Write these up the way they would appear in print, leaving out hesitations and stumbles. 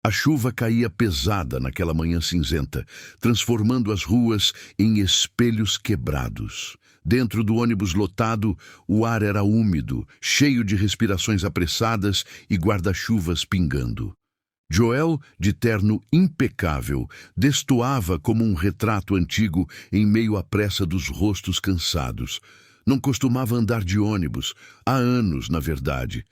A chuva caía pesada naquela manhã cinzenta, transformando as ruas em espelhos quebrados. Dentro do ônibus lotado, o ar era úmido, cheio de respirações apressadas e guarda-chuvas pingando. Joel, de terno impecável, destoava como um retrato antigo em meio à pressa dos rostos cansados. Não costumava andar de ônibus, há anos, na verdade.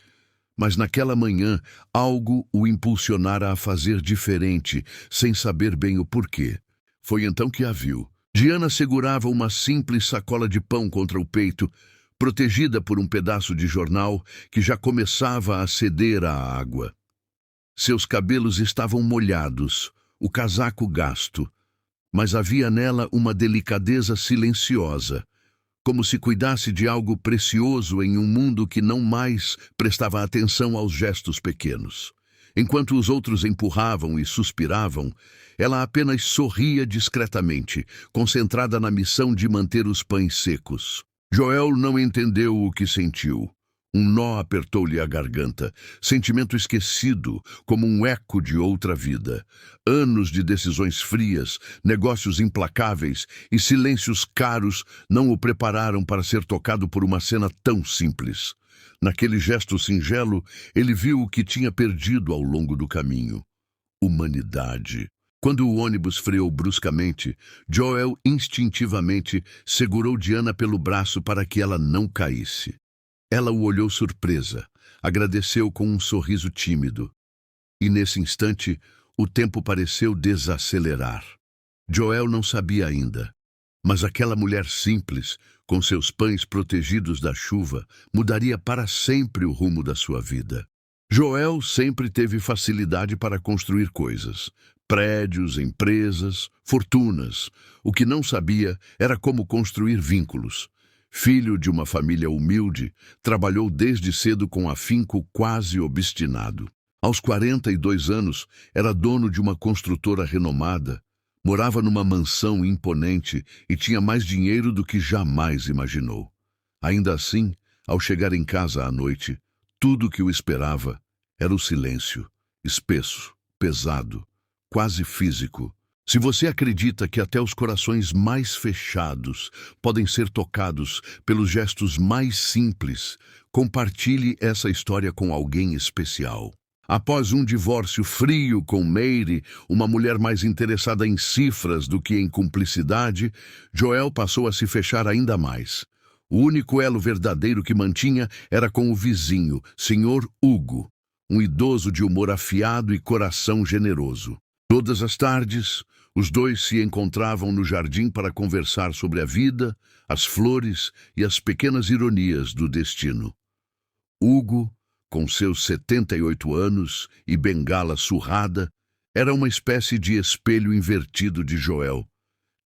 Mas naquela manhã, algo o impulsionara a fazer diferente, sem saber bem o porquê. Foi então que a viu. Diana segurava uma simples sacola de pão contra o peito, protegida por um pedaço de jornal que já começava a ceder à água. Seus cabelos estavam molhados, o casaco gasto, mas havia nela uma delicadeza silenciosa, como se cuidasse de algo precioso em um mundo que não mais prestava atenção aos gestos pequenos. Enquanto os outros empurravam e suspiravam, ela apenas sorria discretamente, concentrada na missão de manter os pães secos. Joel não entendeu o que sentiu. Um nó apertou-lhe a garganta, sentimento esquecido, como um eco de outra vida. Anos de decisões frias, negócios implacáveis e silêncios caros não o prepararam para ser tocado por uma cena tão simples. Naquele gesto singelo, ele viu o que tinha perdido ao longo do caminho: humanidade. Quando o ônibus freou bruscamente, Joel instintivamente segurou Diana pelo braço para que ela não caísse. Ela o olhou surpresa, agradeceu com um sorriso tímido. E nesse instante, o tempo pareceu desacelerar. Joel não sabia ainda, mas aquela mulher simples, com seus pães protegidos da chuva, mudaria para sempre o rumo da sua vida. Joel sempre teve facilidade para construir coisas: prédios, empresas, fortunas. O que não sabia era como construir vínculos. Filho de uma família humilde, trabalhou desde cedo com afinco quase obstinado. Aos 42 anos, era dono de uma construtora renomada, morava numa mansão imponente e tinha mais dinheiro do que jamais imaginou. Ainda assim, ao chegar em casa à noite, tudo o que o esperava era o silêncio, espesso, pesado, quase físico. Se você acredita que até os corações mais fechados podem ser tocados pelos gestos mais simples, compartilhe essa história com alguém especial. Após um divórcio frio com Mary, uma mulher mais interessada em cifras do que em cumplicidade, Joel passou a se fechar ainda mais. O único elo verdadeiro que mantinha era com o vizinho, Sr. Hugo, um idoso de humor afiado e coração generoso. Todas as tardes, os dois se encontravam no jardim para conversar sobre a vida, as flores e as pequenas ironias do destino. Hugo, com seus 78 anos e bengala surrada, era uma espécie de espelho invertido de Joel.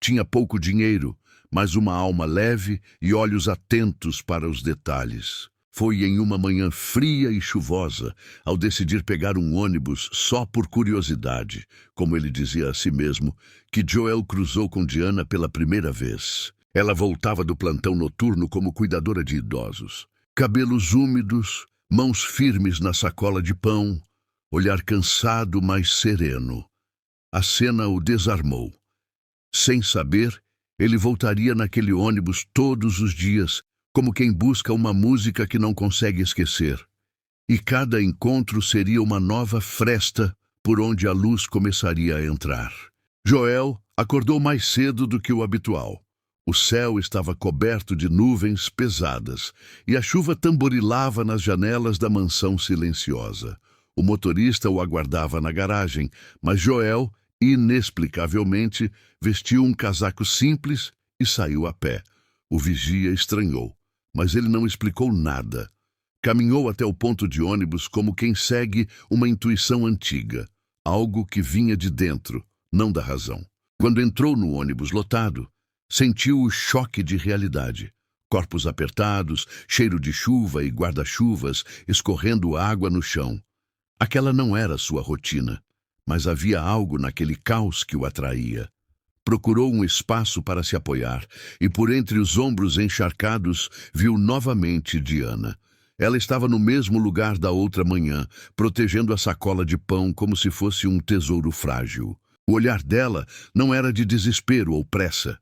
Tinha pouco dinheiro, mas uma alma leve e olhos atentos para os detalhes. Foi em uma manhã fria e chuvosa, ao decidir pegar um ônibus só por curiosidade, como ele dizia a si mesmo, que Joel cruzou com Diana pela primeira vez. Ela voltava do plantão noturno como cuidadora de idosos. Cabelos úmidos, mãos firmes na sacola de pão, olhar cansado, mas sereno. A cena o desarmou. Sem saber, ele voltaria naquele ônibus todos os dias, como quem busca uma música que não consegue esquecer. E cada encontro seria uma nova fresta por onde a luz começaria a entrar. Joel acordou mais cedo do que o habitual. O céu estava coberto de nuvens pesadas e a chuva tamborilava nas janelas da mansão silenciosa. O motorista o aguardava na garagem, mas Joel, inexplicavelmente, vestiu um casaco simples e saiu a pé. O vigia estranhou, mas ele não explicou nada. Caminhou até o ponto de ônibus como quem segue uma intuição antiga, algo que vinha de dentro, não da razão. Quando entrou no ônibus lotado, sentiu o choque de realidade. Corpos apertados, cheiro de chuva e guarda-chuvas escorrendo água no chão. Aquela não era sua rotina, mas havia algo naquele caos que o atraía. Procurou um espaço para se apoiar e por entre os ombros encharcados viu novamente Diana. Ela estava no mesmo lugar da outra manhã, protegendo a sacola de pão como se fosse um tesouro frágil. O olhar dela não era de desespero ou pressa,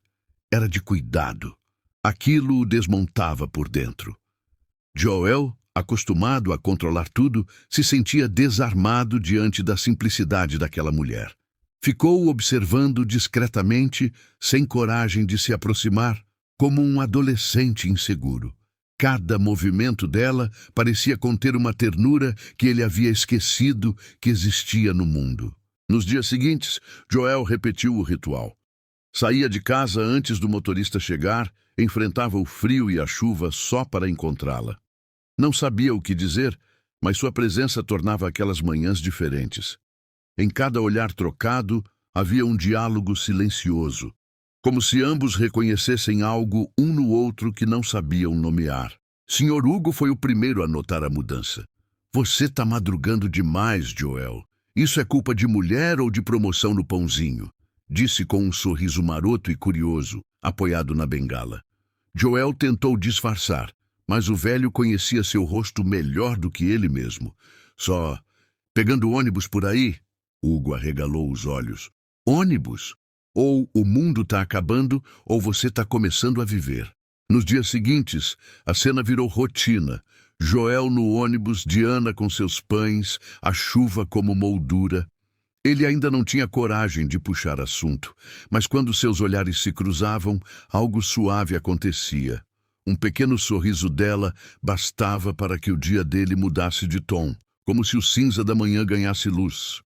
era de cuidado. Aquilo o desmontava por dentro. Joel, acostumado a controlar tudo, se sentia desarmado diante da simplicidade daquela mulher. Ficou observando discretamente, sem coragem de se aproximar, como um adolescente inseguro. Cada movimento dela parecia conter uma ternura que ele havia esquecido que existia no mundo. Nos dias seguintes, Joel repetiu o ritual. Saía de casa antes do motorista chegar, enfrentava o frio e a chuva só para encontrá-la. Não sabia o que dizer, mas sua presença tornava aquelas manhãs diferentes. Em cada olhar trocado, havia um diálogo silencioso, como se ambos reconhecessem algo um no outro que não sabiam nomear. Sr. Hugo foi o primeiro a notar a mudança. Você está madrugando demais, Joel. Isso é culpa de mulher ou de promoção no pãozinho? Disse com um sorriso maroto e curioso, apoiado na bengala. Joel tentou disfarçar, mas o velho conhecia seu rosto melhor do que ele mesmo. Só, pegando ônibus por aí? Hugo arregalou os olhos. Ônibus? Ou o mundo está acabando, ou você está começando a viver. Nos dias seguintes, a cena virou rotina. Joel no ônibus, Diana com seus pães, a chuva como moldura. Ele ainda não tinha coragem de puxar assunto, mas quando seus olhares se cruzavam, algo suave acontecia. Um pequeno sorriso dela bastava para que o dia dele mudasse de tom, como se o cinza da manhã ganhasse luz.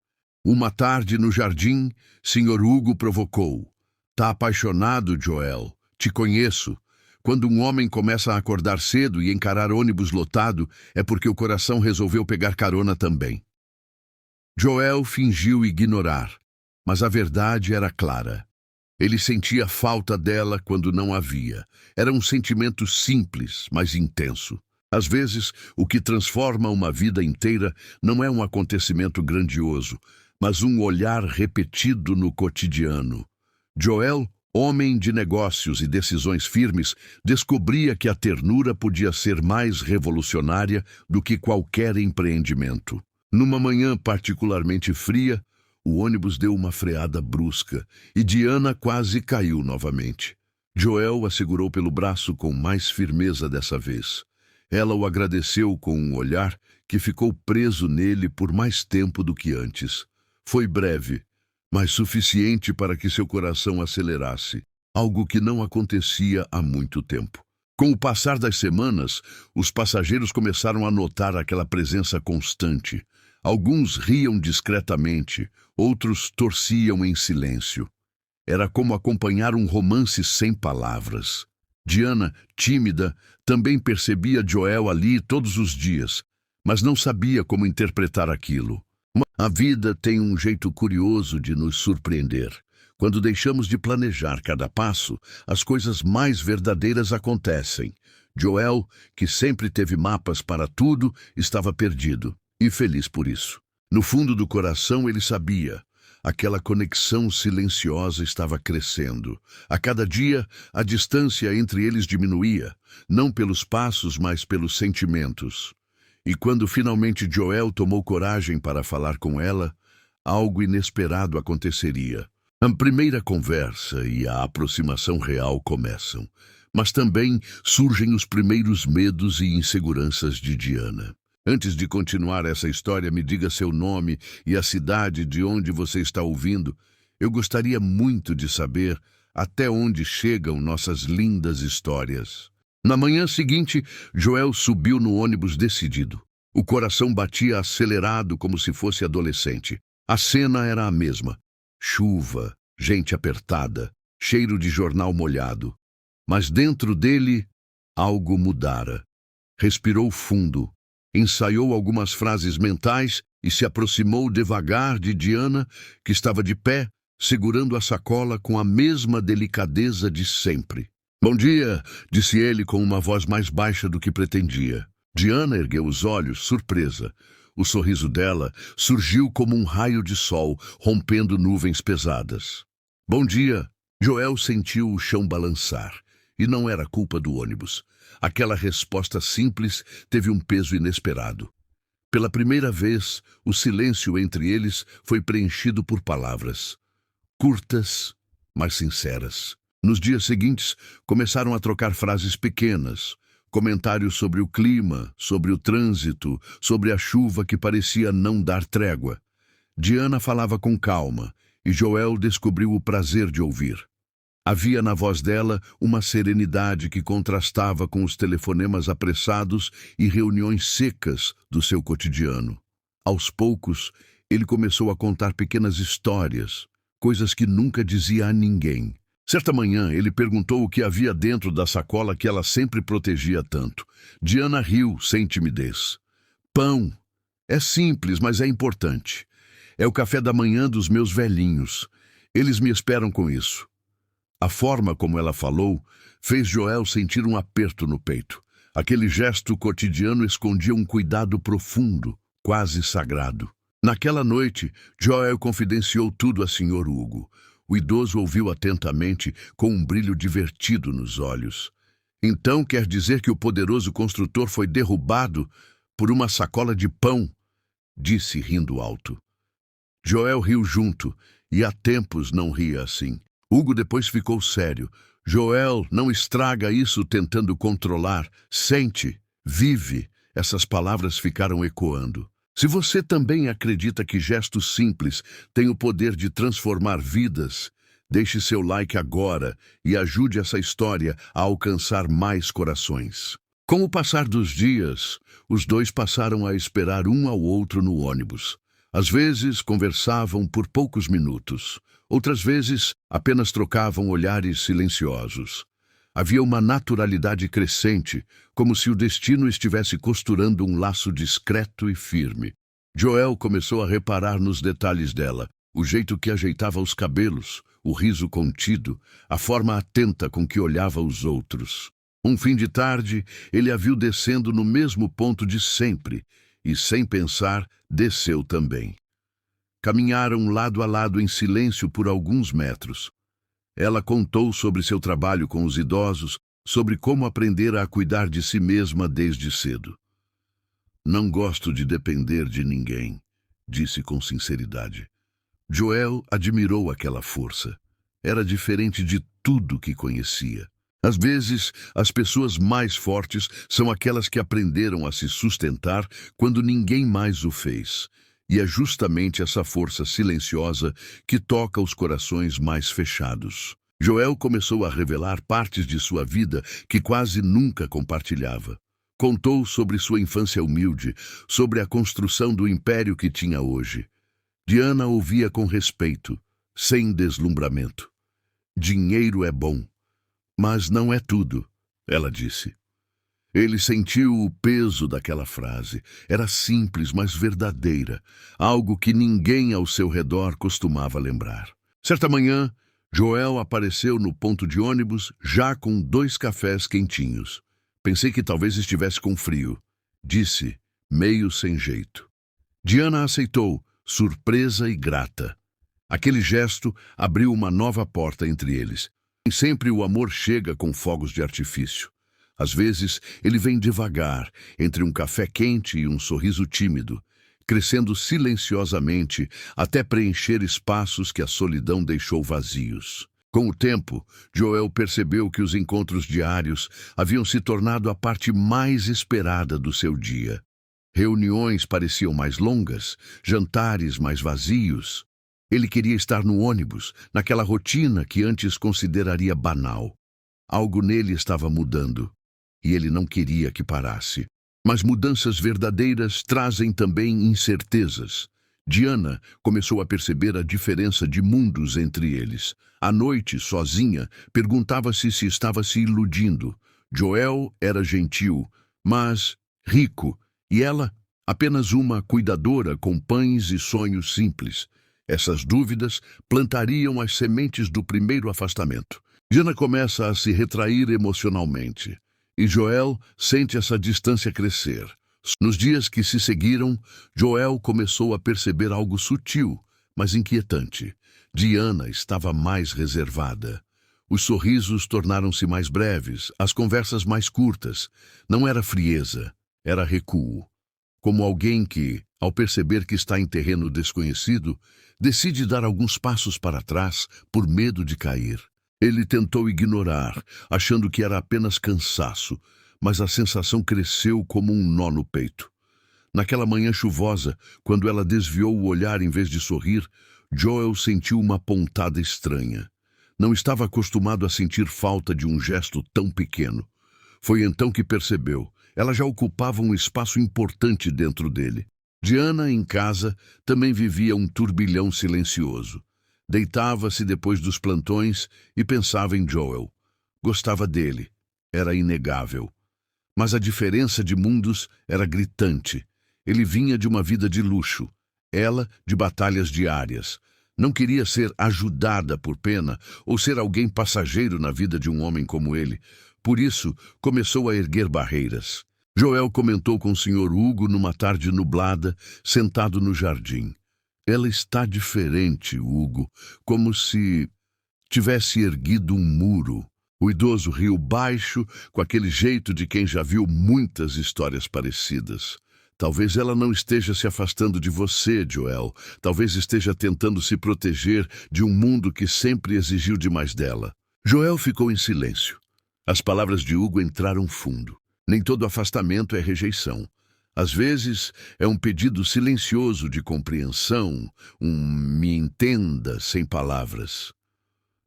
Uma tarde no jardim, Sr. Hugo provocou. Tá apaixonado, Joel? Te conheço. Quando um homem começa a acordar cedo e encarar ônibus lotado, é porque o coração resolveu pegar carona também. Joel fingiu ignorar, mas a verdade era clara. Ele sentia falta dela quando não havia. Era um sentimento simples, mas intenso. Às vezes, o que transforma uma vida inteira não é um acontecimento grandioso, mas um olhar repetido no cotidiano. Joel, homem de negócios e decisões firmes, descobria que a ternura podia ser mais revolucionária do que qualquer empreendimento. Numa manhã particularmente fria, o ônibus deu uma freada brusca e Diana quase caiu novamente. Joel a segurou pelo braço com mais firmeza dessa vez. Ela o agradeceu com um olhar que ficou preso nele por mais tempo do que antes. Foi breve, mas suficiente para que seu coração acelerasse, algo que não acontecia há muito tempo. Com o passar das semanas, os passageiros começaram a notar aquela presença constante. Alguns riam discretamente, outros torciam em silêncio. Era como acompanhar um romance sem palavras. Diana, tímida, também percebia Joel ali todos os dias, mas não sabia como interpretar aquilo. A vida tem um jeito curioso de nos surpreender. Quando deixamos de planejar cada passo, as coisas mais verdadeiras acontecem. Joel, que sempre teve mapas para tudo, estava perdido, e feliz por isso. No fundo do coração ele sabia. Aquela conexão silenciosa estava crescendo. A cada dia, a distância entre eles diminuía, não pelos passos, mas pelos sentimentos. E quando finalmente Joel tomou coragem para falar com ela, algo inesperado aconteceria. A primeira conversa e a aproximação real começam, mas também surgem os primeiros medos e inseguranças de Diana. Antes de continuar essa história, me diga seu nome e a cidade de onde você está ouvindo. Eu gostaria muito de saber até onde chegam nossas lindas histórias. Na manhã seguinte, Joel subiu no ônibus decidido. O coração batia acelerado como se fosse adolescente. A cena era a mesma. Chuva, gente apertada, cheiro de jornal molhado. Mas dentro dele, algo mudara. Respirou fundo, ensaiou algumas frases mentais e se aproximou devagar de Diana, que estava de pé, segurando a sacola com a mesma delicadeza de sempre. Bom dia, disse ele com uma voz mais baixa do que pretendia. Diana ergueu os olhos, surpresa. O sorriso dela surgiu como um raio de sol, rompendo nuvens pesadas. Bom dia. Joel sentiu o chão balançar. E não era culpa do ônibus. Aquela resposta simples teve um peso inesperado. Pela primeira vez, o silêncio entre eles foi preenchido por palavras. Curtas, mas sinceras. Nos dias seguintes, começaram a trocar frases pequenas. Comentários sobre o clima, sobre o trânsito, sobre a chuva que parecia não dar trégua. Diana falava com calma, e Joel descobriu o prazer de ouvir. Havia na voz dela uma serenidade que contrastava com os telefonemas apressados e reuniões secas do seu cotidiano. Aos poucos, ele começou a contar pequenas histórias, coisas que nunca dizia a ninguém. Certa manhã, ele perguntou o que havia dentro da sacola que ela sempre protegia tanto. Diana riu, sem timidez. Pão. É simples, mas é importante. É o café da manhã dos meus velhinhos. Eles me esperam com isso. A forma como ela falou fez Joel sentir um aperto no peito. Aquele gesto cotidiano escondia um cuidado profundo, quase sagrado. Naquela noite, Joel confidenciou tudo a Sr. Hugo. O idoso ouviu atentamente, com um brilho divertido nos olhos. Então quer dizer que o poderoso construtor foi derrubado por uma sacola de pão? Disse rindo alto. Joel riu junto, e há tempos não ria assim. Hugo depois ficou sério. Joel, não estraga isso tentando controlar. Sente, vive. Essas palavras ficaram ecoando. Se você também acredita que gestos simples têm o poder de transformar vidas, deixe seu like agora e ajude essa história a alcançar mais corações. Com o passar dos dias, os dois passaram a esperar um ao outro no ônibus. Às vezes, conversavam por poucos minutos. Outras vezes, apenas trocavam olhares silenciosos. Havia uma naturalidade crescente, como se o destino estivesse costurando um laço discreto e firme. Joel começou a reparar nos detalhes dela, o jeito que ajeitava os cabelos, o riso contido, a forma atenta com que olhava os outros. Um fim de tarde, ele a viu descendo no mesmo ponto de sempre, e, sem pensar, desceu também. Caminharam lado a lado em silêncio por alguns metros. Ela contou sobre seu trabalho com os idosos, sobre como aprendera a cuidar de si mesma desde cedo. Não gosto de depender de ninguém, disse com sinceridade. Joel admirou aquela força. Era diferente de tudo que conhecia. Às vezes, as pessoas mais fortes são aquelas que aprenderam a se sustentar quando ninguém mais o fez. E é justamente essa força silenciosa que toca os corações mais fechados. Joel começou a revelar partes de sua vida que quase nunca compartilhava. Contou sobre sua infância humilde, sobre a construção do império que tinha hoje. Diana ouvia com respeito, sem deslumbramento. Dinheiro é bom, mas não é tudo, ela disse. Ele sentiu o peso daquela frase. Era simples, mas verdadeira, algo que ninguém ao seu redor costumava lembrar. Certa manhã, Joel apareceu no ponto de ônibus, já com 2 cafés quentinhos. Pensei que talvez estivesse com frio, disse, meio sem jeito. Diana aceitou, surpresa e grata. Aquele gesto abriu uma nova porta entre eles. Nem sempre o amor chega com fogos de artifício. Às vezes, ele vem devagar, entre um café quente e um sorriso tímido, crescendo silenciosamente até preencher espaços que a solidão deixou vazios. Com o tempo, Joel percebeu que os encontros diários haviam se tornado a parte mais esperada do seu dia. Reuniões pareciam mais longas, jantares mais vazios. Ele queria estar no ônibus, naquela rotina que antes consideraria banal. Algo nele estava mudando. E ele não queria que parasse. Mas mudanças verdadeiras trazem também incertezas. Diana começou a perceber a diferença de mundos entre eles. À noite, sozinha, perguntava-se se estava se iludindo. Joel era gentil, mas rico, e ela, apenas uma cuidadora com pães e sonhos simples. Essas dúvidas plantariam as sementes do primeiro afastamento. Diana começa a se retrair emocionalmente. E Joel sente essa distância crescer. Nos dias que se seguiram, Joel começou a perceber algo sutil, mas inquietante. Diana estava mais reservada. Os sorrisos tornaram-se mais breves, as conversas mais curtas. Não era frieza, era recuo. Como alguém que, ao perceber que está em terreno desconhecido, decide dar alguns passos para trás por medo de cair. Ele tentou ignorar, achando que era apenas cansaço, mas a sensação cresceu como um nó no peito. Naquela manhã chuvosa, quando ela desviou o olhar em vez de sorrir, Joel sentiu uma pontada estranha. Não estava acostumado a sentir falta de um gesto tão pequeno. Foi então que percebeu. Ela já ocupava um espaço importante dentro dele. Diana, em casa, também vivia um turbilhão silencioso. Deitava-se depois dos plantões e pensava em Joel. Gostava dele. Era inegável. Mas a diferença de mundos era gritante. Ele vinha de uma vida de luxo. Ela, de batalhas diárias. Não queria ser ajudada por Pena ou ser alguém passageiro na vida de um homem como ele. Por isso, começou a erguer barreiras. Joel comentou com o Sr. Hugo numa tarde nublada, sentado no jardim. Ela está diferente, Hugo, como se tivesse erguido um muro. O idoso riu baixo, com aquele jeito de quem já viu muitas histórias parecidas. Talvez ela não esteja se afastando de você, Joel. Talvez esteja tentando se proteger de um mundo que sempre exigiu demais dela. Joel ficou em silêncio. As palavras de Hugo entraram fundo. Nem todo afastamento é rejeição. Às vezes, é um pedido silencioso de compreensão, me entenda sem palavras.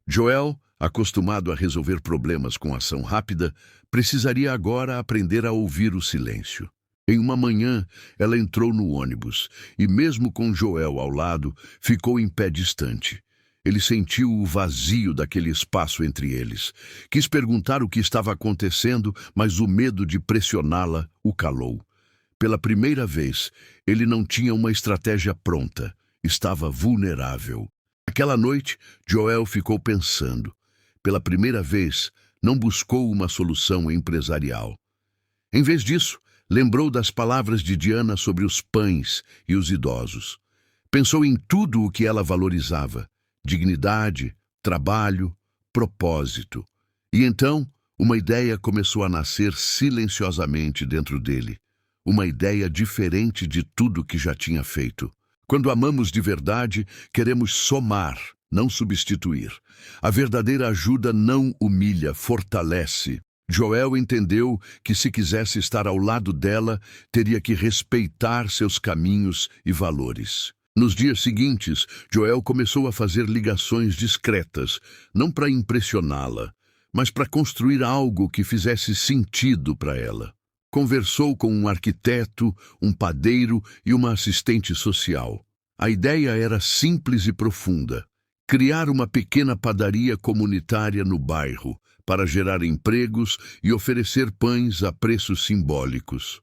Joel, acostumado a resolver problemas com ação rápida, precisaria agora aprender a ouvir o silêncio. Em uma manhã, ela entrou no ônibus e, mesmo com Joel ao lado, ficou em pé distante. Ele sentiu o vazio daquele espaço entre eles. Quis perguntar o que estava acontecendo, mas o medo de pressioná-la o calou. Pela primeira vez, ele não tinha uma estratégia pronta. Estava vulnerável. Aquela noite, Joel ficou pensando. Pela primeira vez, não buscou uma solução empresarial. Em vez disso, lembrou das palavras de Diana sobre os pães e os idosos. Pensou em tudo o que ela valorizava: dignidade, trabalho, propósito. E então, uma ideia começou a nascer silenciosamente dentro dele. Uma ideia diferente de tudo que já tinha feito. Quando amamos de verdade, queremos somar, não substituir. A verdadeira ajuda não humilha, fortalece. Joel entendeu que se quisesse estar ao lado dela, teria que respeitar seus caminhos e valores. Nos dias seguintes, Joel começou a fazer ligações discretas, não para impressioná-la, mas para construir algo que fizesse sentido para ela. Conversou com um arquiteto, um padeiro e uma assistente social. A ideia era simples e profunda: criar uma pequena padaria comunitária no bairro, para gerar empregos e oferecer pães a preços simbólicos.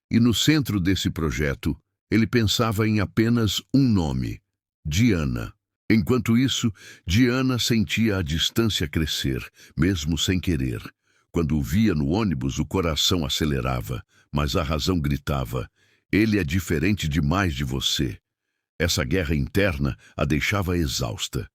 E no centro desse projeto, ele pensava em apenas um nome: Diana. Enquanto isso, Diana sentia a distância crescer, mesmo sem querer. Quando o via no ônibus, o coração acelerava, mas a razão gritava: ele é diferente demais de você. Essa guerra interna a deixava exausta.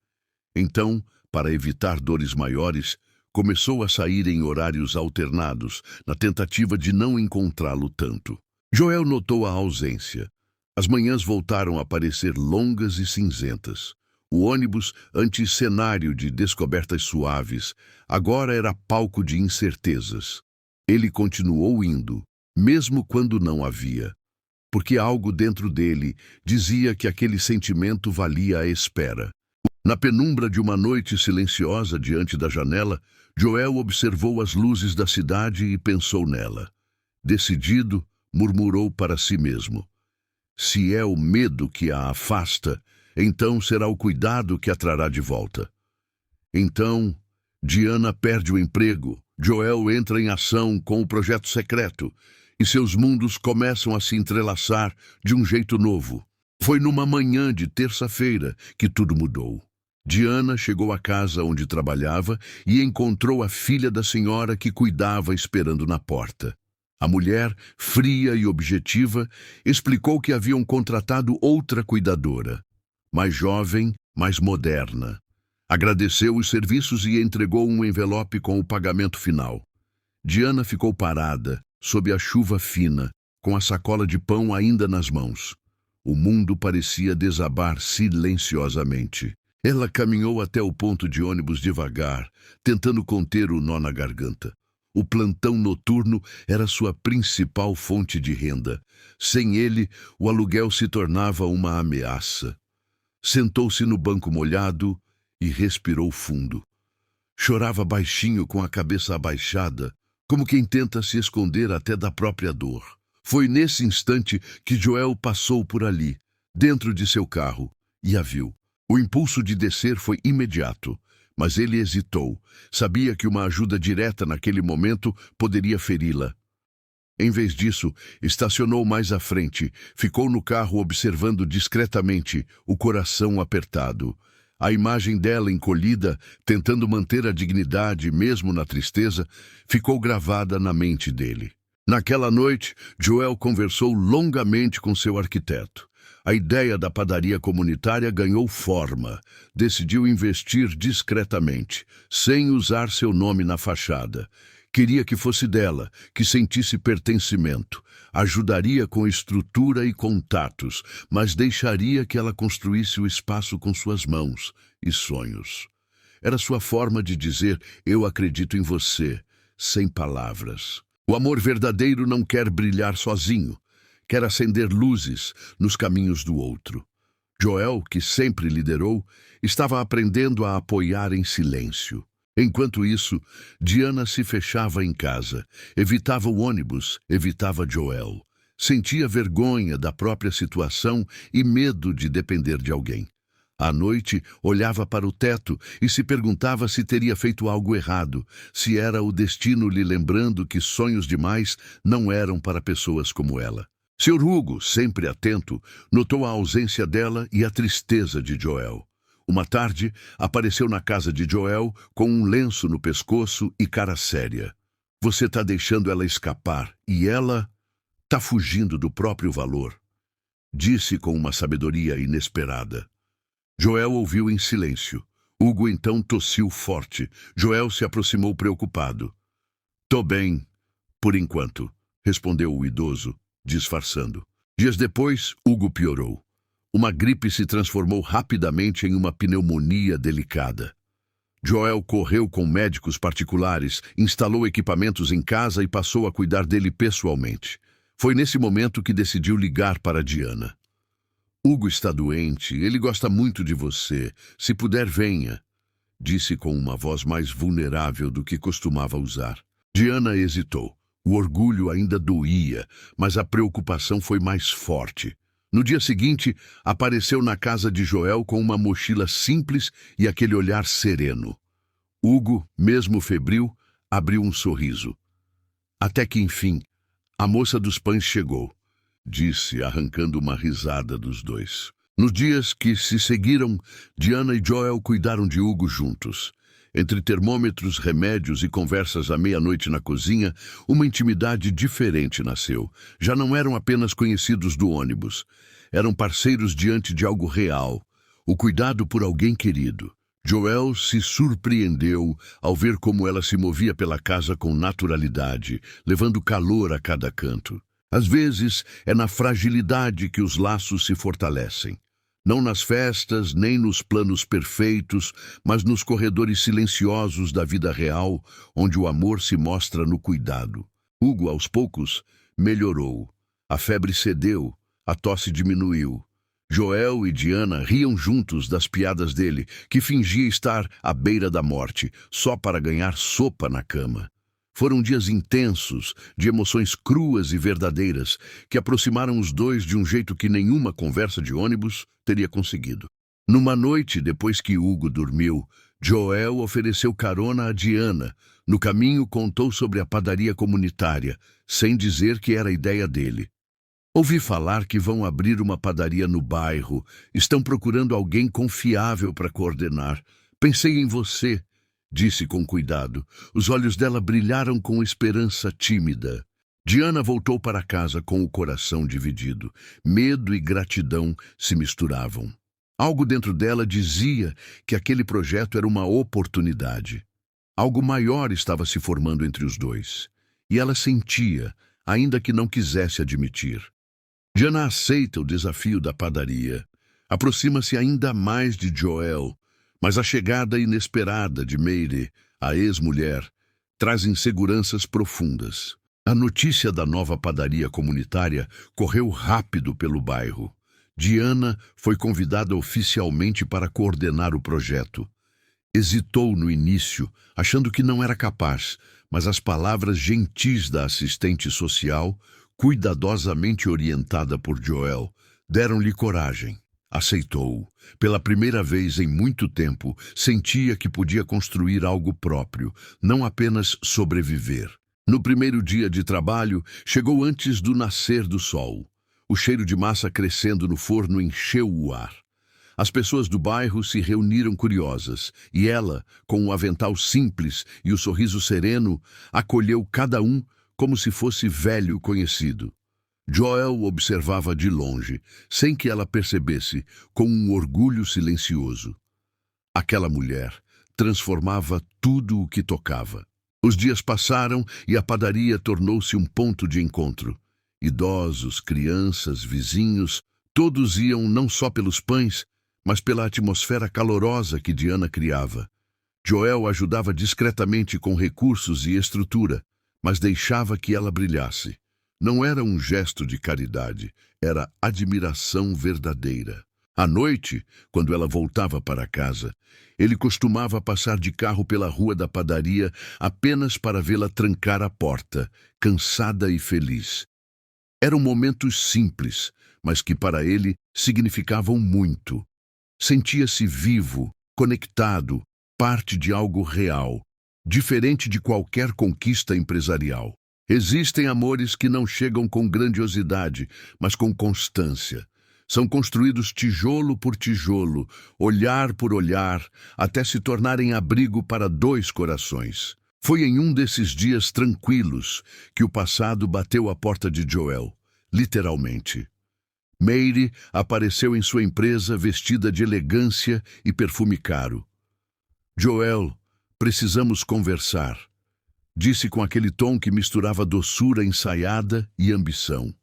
Então, para evitar dores maiores, começou a sair em horários alternados, na tentativa de não encontrá-lo tanto. Joel notou a ausência. As manhãs voltaram a parecer longas e cinzentas. O ônibus, antes cenário de descobertas suaves, agora era palco de incertezas. Ele continuou indo, mesmo quando não havia, porque algo dentro dele dizia que aquele sentimento valia a espera. Na penumbra de uma noite silenciosa diante da janela, Joel observou as luzes da cidade e pensou nela. Decidido, murmurou para si mesmo: se é o medo que a afasta, então será o cuidado que a trará de volta. Então, Diana perde o emprego, Joel entra em ação com o projeto secreto, e seus mundos começam a se entrelaçar de um jeito novo. Foi numa manhã de terça-feira que tudo mudou. Diana chegou à casa onde trabalhava e encontrou a filha da senhora que cuidava esperando na porta. A mulher, fria e objetiva, explicou que haviam contratado outra cuidadora, mais jovem, mais moderna. Agradeceu os serviços e entregou um envelope com o pagamento final. Diana ficou parada, sob a chuva fina, com a sacola de pão ainda nas mãos. O mundo parecia desabar silenciosamente. Ela caminhou até o ponto de ônibus devagar, tentando conter o nó na garganta. O plantão noturno era sua principal fonte de renda. Sem ele, o aluguel se tornava uma ameaça. Sentou-se no banco molhado e respirou fundo. Chorava baixinho com a cabeça abaixada, como quem tenta se esconder até da própria dor. Foi nesse instante que Joel passou por ali, dentro de seu carro, e a viu. O impulso de descer foi imediato, mas ele hesitou. Sabia que uma ajuda direta naquele momento poderia feri-la. Em vez disso, estacionou mais à frente, ficou no carro observando discretamente, o coração apertado. A imagem dela encolhida, tentando manter a dignidade mesmo na tristeza, ficou gravada na mente dele. Naquela noite, Joel conversou longamente com seu arquiteto. A ideia da padaria comunitária ganhou forma. Decidiu investir discretamente, sem usar seu nome na fachada. Queria que fosse dela, que sentisse pertencimento. Ajudaria com estrutura e contatos, mas deixaria que ela construísse o espaço com suas mãos e sonhos. Era sua forma de dizer, eu acredito em você, sem palavras. O amor verdadeiro não quer brilhar sozinho. Quer acender luzes nos caminhos do outro. Joel, que sempre liderou, estava aprendendo a apoiar em silêncio. Enquanto isso, Diana se fechava em casa, evitava o ônibus, evitava Joel. Sentia vergonha da própria situação e medo de depender de alguém. À noite, olhava para o teto e se perguntava se teria feito algo errado, se era o destino lhe lembrando que sonhos demais não eram para pessoas como ela. Sr. Hugo, sempre atento, notou a ausência dela e a tristeza de Joel. Uma tarde, apareceu na casa de Joel com um lenço no pescoço e cara séria. Você está deixando ela escapar e ela está fugindo do próprio valor, disse com uma sabedoria inesperada. Joel ouviu em silêncio. Hugo então tossiu forte. Joel se aproximou preocupado. Tô bem, por enquanto, respondeu o idoso, disfarçando. Dias depois, Hugo piorou. Uma gripe se transformou rapidamente em uma pneumonia delicada. Joel correu com médicos particulares, instalou equipamentos em casa e passou a cuidar dele pessoalmente. Foi nesse momento que decidiu ligar para Diana. Hugo está doente, ele gosta muito de você. Se puder, venha, disse com uma voz mais vulnerável do que costumava usar. Diana hesitou. O orgulho ainda doía, mas a preocupação foi mais forte. No dia seguinte, apareceu na casa de Joel com uma mochila simples e aquele olhar sereno. Hugo, mesmo febril, abriu um sorriso. Até que, enfim, a moça dos pães chegou, disse, arrancando uma risada dos dois. Nos dias que se seguiram, Diana e Joel cuidaram de Hugo juntos. Entre termômetros, remédios e conversas à meia-noite na cozinha, uma intimidade diferente nasceu. Já não eram apenas conhecidos do ônibus. Eram parceiros diante de algo real. O cuidado por alguém querido. Joel se surpreendeu ao ver como ela se movia pela casa com naturalidade, levando calor a cada canto. Às vezes, é na fragilidade que os laços se fortalecem. Não nas festas, nem nos planos perfeitos, mas nos corredores silenciosos da vida real, onde o amor se mostra no cuidado. Hugo, aos poucos, melhorou. A febre cedeu, a tosse diminuiu. Joel e Diana riam juntos das piadas dele, que fingia estar à beira da morte, só para ganhar sopa na cama. Foram dias intensos, de emoções cruas e verdadeiras, que aproximaram os dois de um jeito que nenhuma conversa de ônibus teria conseguido. Numa noite, depois que Hugo dormiu, Joel ofereceu carona a Diana. No caminho, contou sobre a padaria comunitária, sem dizer que era ideia dele. Ouvi falar que vão abrir uma padaria no bairro. Estão procurando alguém confiável para coordenar. Pensei em você, disse com cuidado. Os olhos dela brilharam com esperança tímida. Diana voltou para casa com o coração dividido. Medo e gratidão se misturavam. Algo dentro dela dizia que aquele projeto era uma oportunidade. Algo maior estava se formando entre os dois. E ela sentia, ainda que não quisesse admitir. Diana aceita o desafio da padaria. Aproxima-se ainda mais de Joel, mas a chegada inesperada de Mary, a ex-mulher, traz inseguranças profundas. A notícia da nova padaria comunitária correu rápido pelo bairro. Diana foi convidada oficialmente para coordenar o projeto. Hesitou no início, achando que não era capaz, mas as palavras gentis da assistente social, cuidadosamente orientada por Joel, deram-lhe coragem. Aceitou. Pela primeira vez em muito tempo, sentia que podia construir algo próprio, não apenas sobreviver. No primeiro dia de trabalho, chegou antes do nascer do sol. O cheiro de massa crescendo no forno encheu o ar. As pessoas do bairro se reuniram curiosas, e ela, com o avental simples e o sorriso sereno, acolheu cada um como se fosse velho conhecido. Joel observava de longe, sem que ela percebesse, com um orgulho silencioso. Aquela mulher transformava tudo o que tocava. Os dias passaram e a padaria tornou-se um ponto de encontro. Idosos, crianças, vizinhos, todos iam não só pelos pães, mas pela atmosfera calorosa que Diana criava. Joel ajudava discretamente com recursos e estrutura, mas deixava que ela brilhasse. Não era um gesto de caridade, era admiração verdadeira. À noite, quando ela voltava para casa, ele costumava passar de carro pela rua da padaria apenas para vê-la trancar a porta, cansada e feliz. Eram momentos simples, mas que para ele significavam muito. Sentia-se vivo, conectado, parte de algo real, diferente de qualquer conquista empresarial. Existem amores que não chegam com grandiosidade, mas com constância. São construídos tijolo por tijolo, olhar por olhar, até se tornarem abrigo para dois corações. Foi em um desses dias tranquilos que o passado bateu à porta de Joel, literalmente. Mary apareceu em sua empresa vestida de elegância e perfume caro. Joel, precisamos conversar, disse com aquele tom que misturava doçura ensaiada e ambição.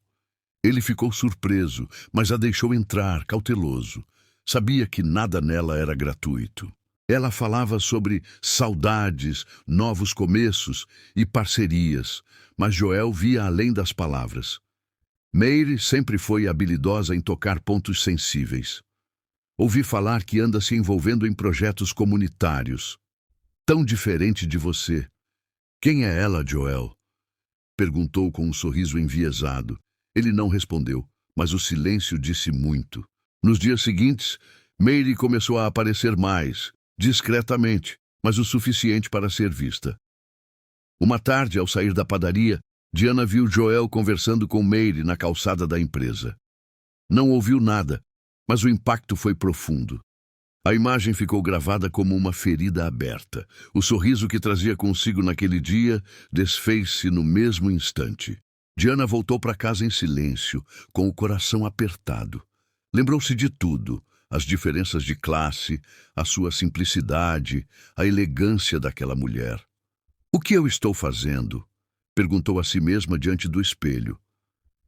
Ele ficou surpreso, mas a deixou entrar, cauteloso. Sabia que nada nela era gratuito. Ela falava sobre saudades, novos começos e parcerias, mas Joel via além das palavras. Mary sempre foi habilidosa em tocar pontos sensíveis. Ouvi falar que anda se envolvendo em projetos comunitários. Tão diferente de você. Quem é ela, Joel? Perguntou com um sorriso enviesado. Ele não respondeu, mas o silêncio disse muito. Nos dias seguintes, Mary começou a aparecer mais, discretamente, mas o suficiente para ser vista. Uma tarde, ao sair da padaria, Diana viu Joel conversando com Mary na calçada da empresa. Não ouviu nada, mas o impacto foi profundo. A imagem ficou gravada como uma ferida aberta. O sorriso que trazia consigo naquele dia desfez-se no mesmo instante. Diana voltou para casa em silêncio, com o coração apertado. Lembrou-se de tudo, as diferenças de classe, a sua simplicidade, a elegância daquela mulher. O que eu estou fazendo? Perguntou a si mesma diante do espelho.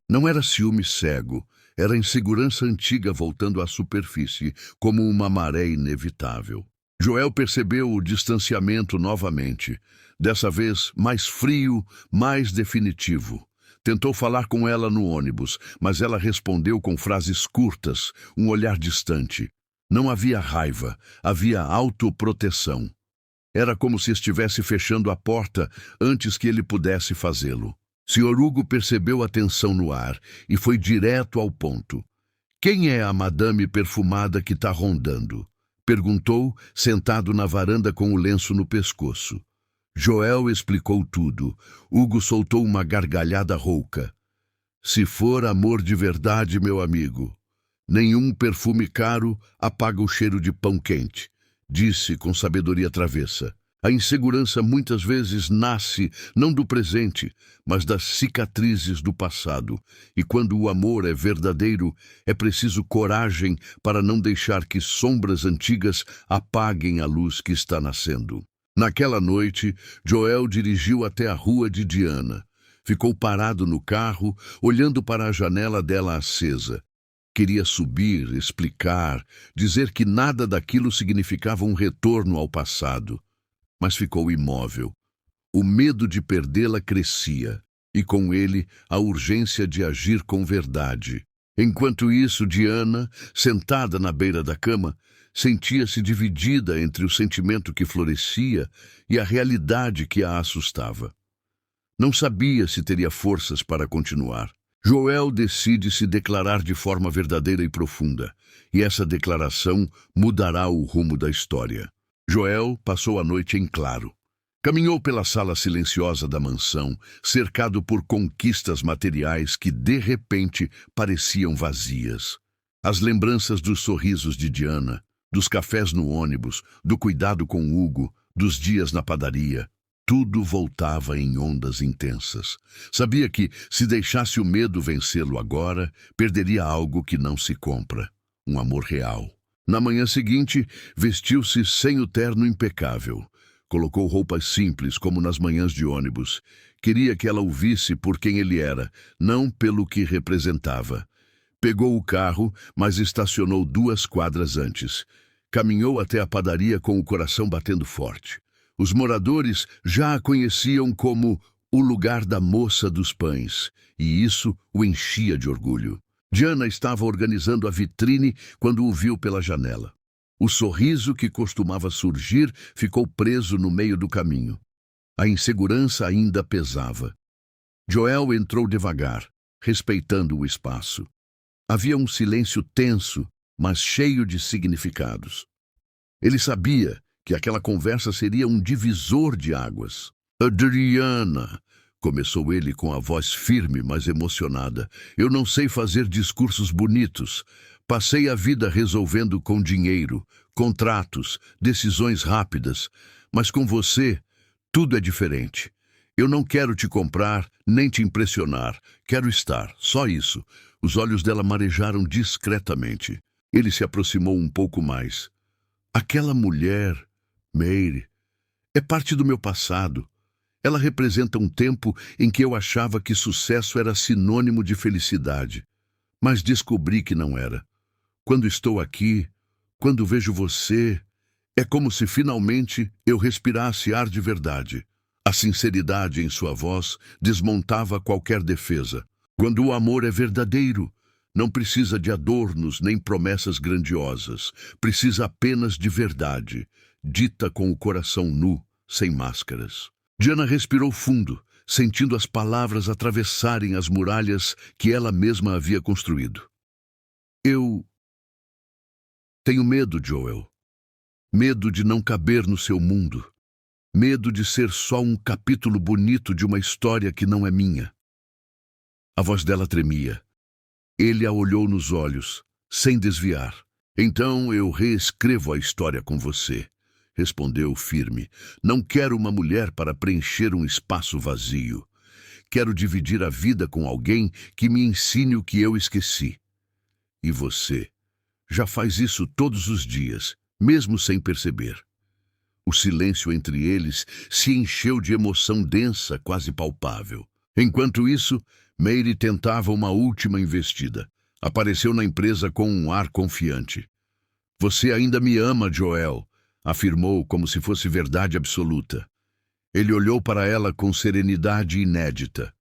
Não era ciúme cego, era insegurança antiga voltando à superfície, como uma maré inevitável. Joel percebeu o distanciamento novamente, dessa vez mais frio, mais definitivo. Tentou falar com ela no ônibus, mas ela respondeu com frases curtas, um olhar distante. Não havia raiva, havia autoproteção. Era como se estivesse fechando a porta antes que ele pudesse fazê-lo. Sr. Hugo percebeu a tensão no ar e foi direto ao ponto. Quem é a madame perfumada que está rondando? Perguntou, sentado na varanda com o lenço no pescoço. Joel explicou tudo. Hugo soltou uma gargalhada rouca. Se for amor de verdade, meu amigo, nenhum perfume caro apaga o cheiro de pão quente, disse com sabedoria travessa. A insegurança muitas vezes nasce não do presente, mas das cicatrizes do passado. E quando o amor é verdadeiro, é preciso coragem para não deixar que sombras antigas apaguem a luz que está nascendo. Naquela noite, Joel dirigiu até a rua de Diana. Ficou parado no carro, olhando para a janela dela acesa. Queria subir, explicar, dizer que nada daquilo significava um retorno ao passado. Mas ficou imóvel. O medo de perdê-la crescia, e com ele a urgência de agir com verdade. Enquanto isso, Diana, sentada na beira da cama, sentia-se dividida entre o sentimento que florescia e a realidade que a assustava. Não sabia se teria forças para continuar. Joel decide se declarar de forma verdadeira e profunda, e essa declaração mudará o rumo da história. Joel passou a noite em claro. Caminhou pela sala silenciosa da mansão, cercado por conquistas materiais que, de repente, pareciam vazias. As lembranças dos sorrisos de Diana, dos cafés no ônibus, do cuidado com Hugo, dos dias na padaria, tudo voltava em ondas intensas. Sabia que, se deixasse o medo vencê-lo agora, perderia algo que não se compra, um amor real. Na manhã seguinte, vestiu-se sem o terno impecável. Colocou roupas simples, como nas manhãs de ônibus. Queria que ela o visse por quem ele era, não pelo que representava. Pegou o carro, mas estacionou 2 quadras antes. Caminhou até a padaria com o coração batendo forte. Os moradores já a conheciam como o lugar da moça dos pães, e isso o enchia de orgulho. Diana estava organizando a vitrine quando o viu pela janela. O sorriso que costumava surgir ficou preso no meio do caminho. A insegurança ainda pesava. Joel entrou devagar, respeitando o espaço. Havia um silêncio tenso, mas cheio de significados. Ele sabia que aquela conversa seria um divisor de águas. Adriana, começou ele com a voz firme, mas emocionada. Eu não sei fazer discursos bonitos. Passei a vida resolvendo com dinheiro, contratos, decisões rápidas. Mas com você, tudo é diferente. Eu não quero te comprar, nem te impressionar. Quero estar, só isso. Os olhos dela marejaram discretamente. Ele se aproximou um pouco mais. Aquela mulher, Mary, é parte do meu passado. Ela representa um tempo em que eu achava que sucesso era sinônimo de felicidade. Mas descobri que não era. Quando estou aqui, quando vejo você, é como se finalmente eu respirasse ar de verdade. A sinceridade em sua voz desmontava qualquer defesa. Quando o amor é verdadeiro, não precisa de adornos nem promessas grandiosas. Precisa apenas de verdade, dita com o coração nu, sem máscaras. Diana respirou fundo, sentindo as palavras atravessarem as muralhas que ela mesma havia construído. Eu tenho medo, Joel. Medo de não caber no seu mundo. Medo de ser só um capítulo bonito de uma história que não é minha. A voz dela tremia. Ele a olhou nos olhos, sem desviar. Então eu reescrevo a história com você, respondeu firme. Não quero uma mulher para preencher um espaço vazio. Quero dividir a vida com alguém que me ensine o que eu esqueci. E você já faz isso todos os dias, mesmo sem perceber. O silêncio entre eles se encheu de emoção densa, quase palpável. Enquanto isso, Mary tentava uma última investida. Apareceu na empresa com um ar confiante. Você ainda me ama, Joel, afirmou como se fosse verdade absoluta. Ele olhou para ela com serenidade inédita.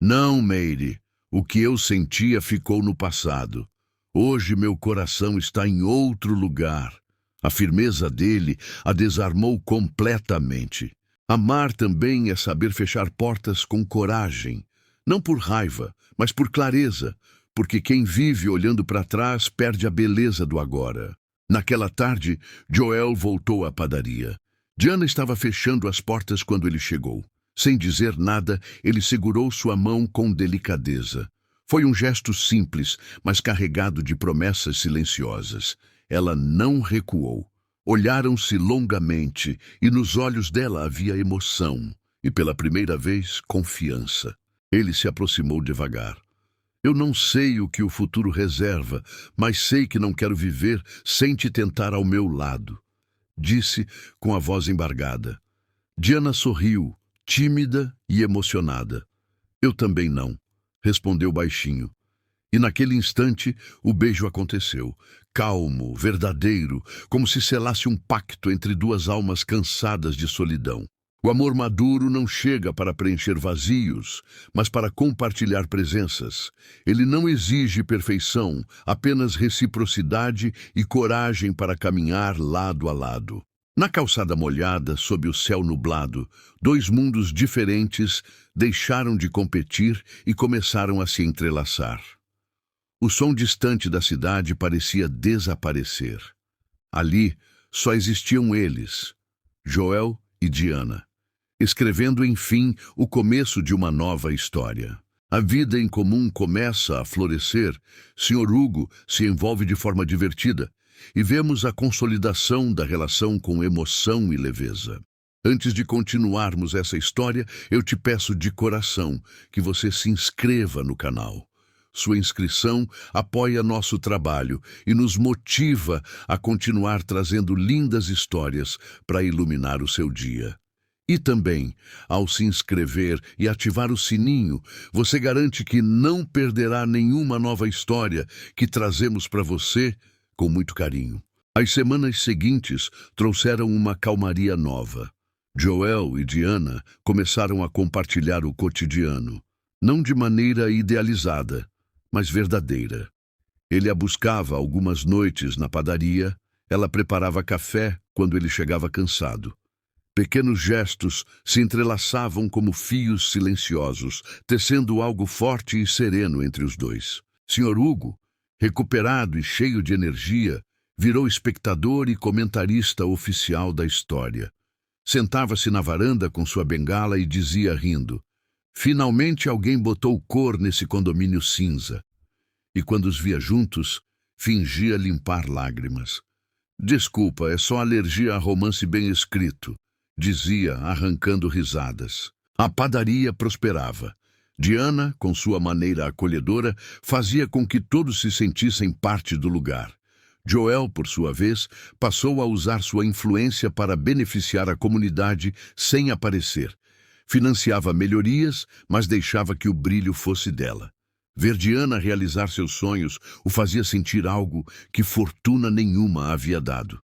Não, Mary, o que eu sentia ficou no passado. Hoje meu coração está em outro lugar. A firmeza dele a desarmou completamente. Amar também é saber fechar portas com coragem. Não por raiva, mas por clareza, porque quem vive olhando para trás perde a beleza do agora. Naquela tarde, Joel voltou à padaria. Diana estava fechando as portas quando ele chegou. Sem dizer nada, ele segurou sua mão com delicadeza. Foi um gesto simples, mas carregado de promessas silenciosas. Ela não recuou. Olharam-se longamente, e nos olhos dela havia emoção, e pela primeira vez, confiança. Ele se aproximou devagar. Eu não sei o que o futuro reserva, mas sei que não quero viver sem te tentar ao meu lado, disse com a voz embargada. Diana sorriu, tímida e emocionada. Eu também não, respondeu baixinho. E naquele instante, o beijo aconteceu, calmo, verdadeiro, como se selasse um pacto entre duas almas cansadas de solidão. O amor maduro não chega para preencher vazios, mas para compartilhar presenças. Ele não exige perfeição, apenas reciprocidade e coragem para caminhar lado a lado. Na calçada molhada, sob o céu nublado, dois mundos diferentes deixaram de competir e começaram a se entrelaçar. O som distante da cidade parecia desaparecer. Ali só existiam eles, Joel e Diana, escrevendo, enfim, o começo de uma nova história. A vida em comum começa a florescer, Sr. Hugo se envolve de forma divertida, e vemos a consolidação da relação com emoção e leveza. Antes de continuarmos essa história, eu te peço de coração que você se inscreva no canal. Sua inscrição apoia nosso trabalho e nos motiva a continuar trazendo lindas histórias para iluminar o seu dia. E também, ao se inscrever e ativar o sininho, você garante que não perderá nenhuma nova história que trazemos para você com muito carinho. As semanas seguintes trouxeram uma calmaria nova. Joel e Diana começaram a compartilhar o cotidiano, não de maneira idealizada, mas verdadeira. Ele a buscava algumas noites na padaria, ela preparava café quando ele chegava cansado. Pequenos gestos se entrelaçavam como fios silenciosos, tecendo algo forte e sereno entre os dois. Sr. Hugo, recuperado e cheio de energia, virou espectador e comentarista oficial da história. Sentava-se na varanda com sua bengala e dizia rindo: finalmente alguém botou cor nesse condomínio cinza. E quando os via juntos, fingia limpar lágrimas. Desculpa, é só alergia a romance bem escrito, dizia, arrancando risadas. A padaria prosperava. Diana, com sua maneira acolhedora, fazia com que todos se sentissem parte do lugar. Joel, por sua vez, passou a usar sua influência para beneficiar a comunidade sem aparecer. Financiava melhorias, mas deixava que o brilho fosse dela. Ver Diana realizar seus sonhos o fazia sentir algo que fortuna nenhuma havia dado: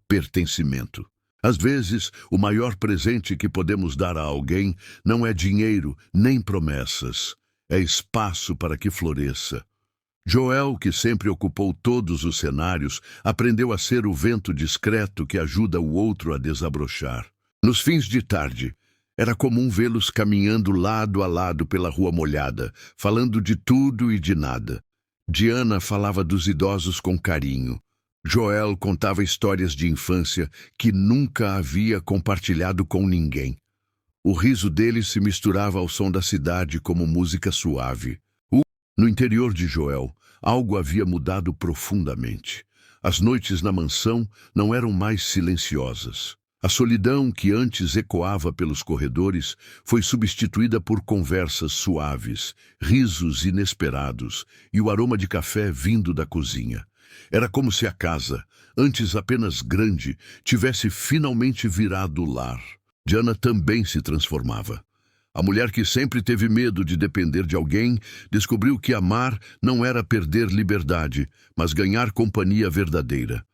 pertencimento. Às vezes, o maior presente que podemos dar a alguém não é dinheiro nem promessas, é espaço para que floresça. Joel, que sempre ocupou todos os cenários, aprendeu a ser o vento discreto que ajuda o outro a desabrochar. Nos fins de tarde, era comum vê-los caminhando lado a lado pela rua molhada, falando de tudo e de nada. Diana falava dos idosos com carinho. Joel contava histórias de infância que nunca havia compartilhado com ninguém. O riso deles se misturava ao som da cidade como música suave. No interior de Joel, algo havia mudado profundamente. As noites na mansão não eram mais silenciosas. A solidão que antes ecoava pelos corredores foi substituída por conversas suaves, risos inesperados e o aroma de café vindo da cozinha. Era como se a casa, antes apenas grande, tivesse finalmente virado lar. Diana também se transformava. A mulher que sempre teve medo de depender de alguém descobriu que amar não era perder liberdade, mas ganhar companhia verdadeira.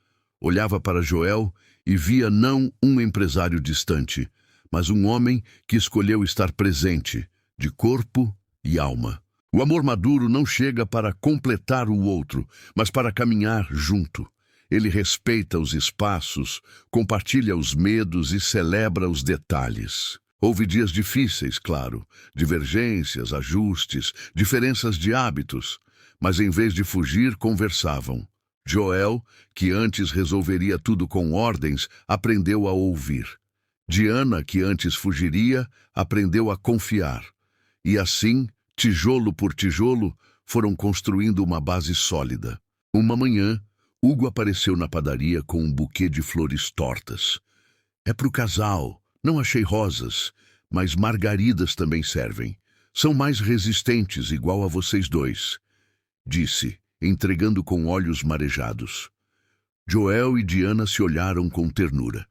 Olhava para Joel e via não um empresário distante, mas um homem que escolheu estar presente, de corpo e alma. O amor maduro não chega para completar o outro, mas para caminhar junto. Ele respeita os espaços, compartilha os medos e celebra os detalhes. Houve dias difíceis, claro, divergências, ajustes, diferenças de hábitos, mas em vez de fugir, conversavam. Joel, que antes resolveria tudo com ordens, aprendeu a ouvir. Diana, que antes fugiria, aprendeu a confiar. E assim, tijolo por tijolo, foram construindo uma base sólida. Uma manhã, Hugo apareceu na padaria com um buquê de flores tortas. É pro casal. Não achei rosas, mas margaridas também servem. São mais resistentes, igual a vocês dois, disse, entregando com olhos marejados. Joel e Diana se olharam com ternura.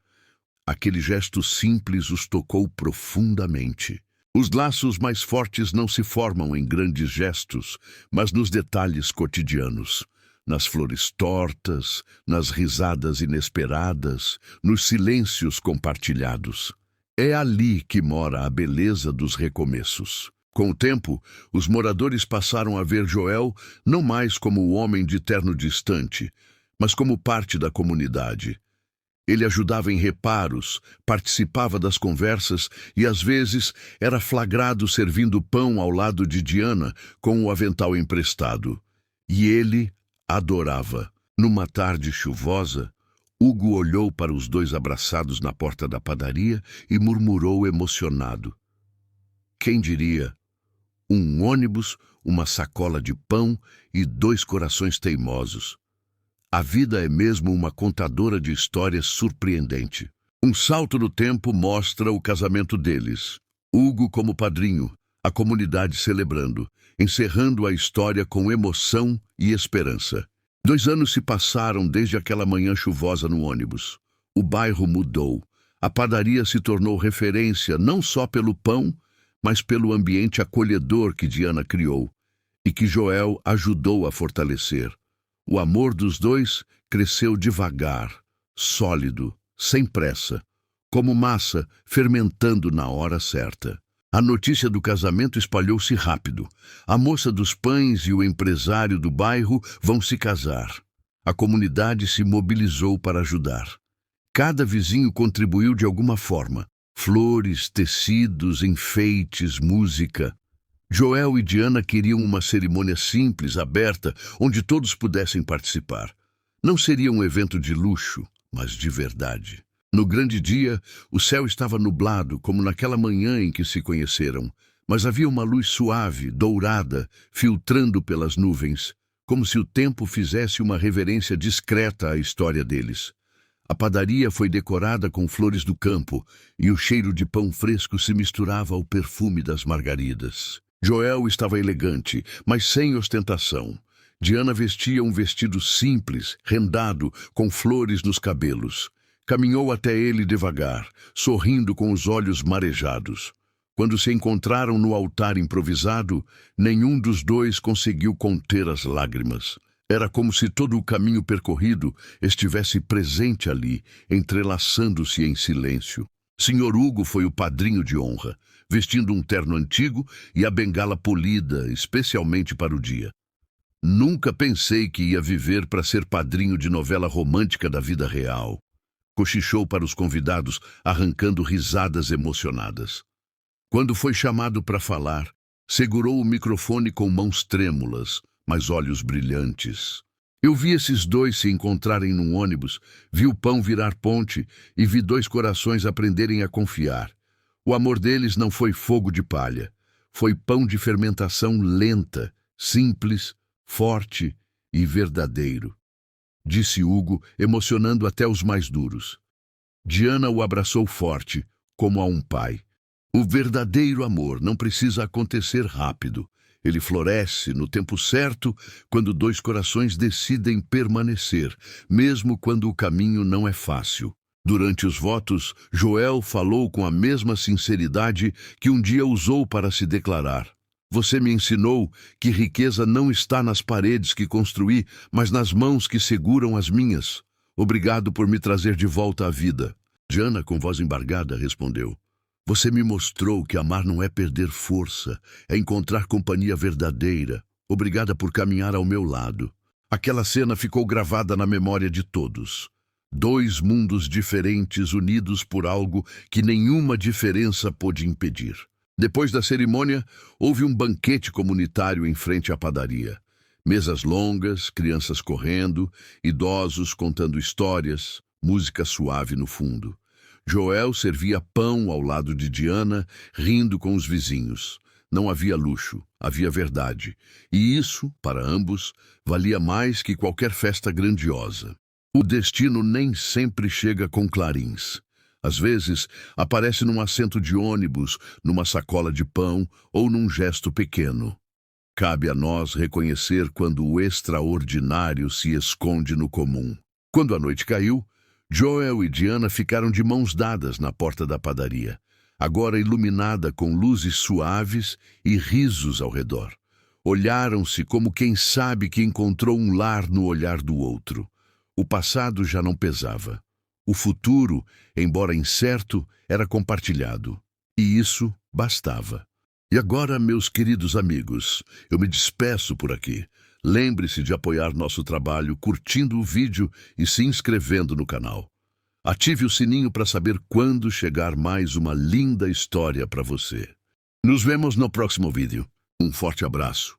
Aquele gesto simples os tocou profundamente. Os laços mais fortes não se formam em grandes gestos, mas nos detalhes cotidianos. Nas flores tortas, nas risadas inesperadas, nos silêncios compartilhados. É ali que mora a beleza dos recomeços. Com o tempo, os moradores passaram a ver Joel não mais como o homem de terno distante, mas como parte da comunidade. Ele ajudava em reparos, participava das conversas e, às vezes, era flagrado servindo pão ao lado de Diana com o avental emprestado. E ele adorava. Numa tarde chuvosa, Hugo olhou para os dois abraçados na porta da padaria e murmurou emocionado. Quem diria? Um ônibus, uma sacola de pão e 2 corações teimosos. A vida é mesmo uma contadora de histórias surpreendente. Um salto no tempo mostra o casamento deles. Hugo como padrinho, a comunidade celebrando, encerrando a história com emoção e esperança. 2 anos se passaram desde aquela manhã chuvosa no ônibus. O bairro mudou. A padaria se tornou referência não só pelo pão, mas pelo ambiente acolhedor que Diana criou e que Joel ajudou a fortalecer. O amor dos dois cresceu devagar, sólido, sem pressa, como massa fermentando na hora certa. A notícia do casamento espalhou-se rápido. A moça dos pães e o empresário do bairro vão se casar. A comunidade se mobilizou para ajudar. Cada vizinho contribuiu de alguma forma. Flores, tecidos, enfeites, música. Joel e Diana queriam uma cerimônia simples, aberta, onde todos pudessem participar. Não seria um evento de luxo, mas de verdade. No grande dia, o céu estava nublado, como naquela manhã em que se conheceram, mas havia uma luz suave, dourada, filtrando pelas nuvens, como se o tempo fizesse uma reverência discreta à história deles. A padaria foi decorada com flores do campo e o cheiro de pão fresco se misturava ao perfume das margaridas. Joel estava elegante, mas sem ostentação. Diana vestia um vestido simples, rendado, com flores nos cabelos. Caminhou até ele devagar, sorrindo com os olhos marejados. Quando se encontraram no altar improvisado, nenhum dos dois conseguiu conter as lágrimas. Era como se todo o caminho percorrido estivesse presente ali, entrelaçando-se em silêncio. Sr. Hugo foi o padrinho de honra, vestindo um terno antigo e a bengala polida, especialmente para o dia. Nunca pensei que ia viver para ser padrinho de novela romântica da vida real. Cochichou para os convidados, arrancando risadas emocionadas. Quando foi chamado para falar, segurou o microfone com mãos trêmulas, mas olhos brilhantes. Eu vi esses dois se encontrarem num ônibus, vi o pão virar ponte e vi 2 corações aprenderem a confiar. O amor deles não foi fogo de palha, foi pão de fermentação lenta, simples, forte e verdadeiro. Disse Hugo, emocionando até os mais duros. Diana o abraçou forte, como a um pai. O verdadeiro amor não precisa acontecer rápido. Ele floresce no tempo certo, quando 2 corações decidem permanecer, mesmo quando o caminho não é fácil. Durante os votos, Joel falou com a mesma sinceridade que um dia usou para se declarar. Você me ensinou que riqueza não está nas paredes que construí, mas nas mãos que seguram as minhas. Obrigado por me trazer de volta à vida. Diana, com voz embargada, respondeu. Você me mostrou que amar não é perder força, é encontrar companhia verdadeira. Obrigada por caminhar ao meu lado. Aquela cena ficou gravada na memória de todos. 2 mundos diferentes unidos por algo que nenhuma diferença pôde impedir. Depois da cerimônia, houve um banquete comunitário em frente à padaria. Mesas longas, crianças correndo, idosos contando histórias, música suave no fundo. Joel servia pão ao lado de Diana, rindo com os vizinhos. Não havia luxo, havia verdade. E isso, para ambos, valia mais que qualquer festa grandiosa. O destino nem sempre chega com clarins. Às vezes, aparece num assento de ônibus, numa sacola de pão ou num gesto pequeno. Cabe a nós reconhecer quando o extraordinário se esconde no comum. Quando a noite caiu, Joel e Diana ficaram de mãos dadas na porta da padaria, agora iluminada com luzes suaves e risos ao redor. Olharam-se como quem sabe que encontrou um lar no olhar do outro. O passado já não pesava. O futuro, embora incerto, era compartilhado. E isso bastava. E agora, meus queridos amigos, eu me despeço por aqui. Lembre-se de apoiar nosso trabalho curtindo o vídeo e se inscrevendo no canal. Ative o sininho para saber quando chegar mais uma linda história para você. Nos vemos no próximo vídeo. Um forte abraço.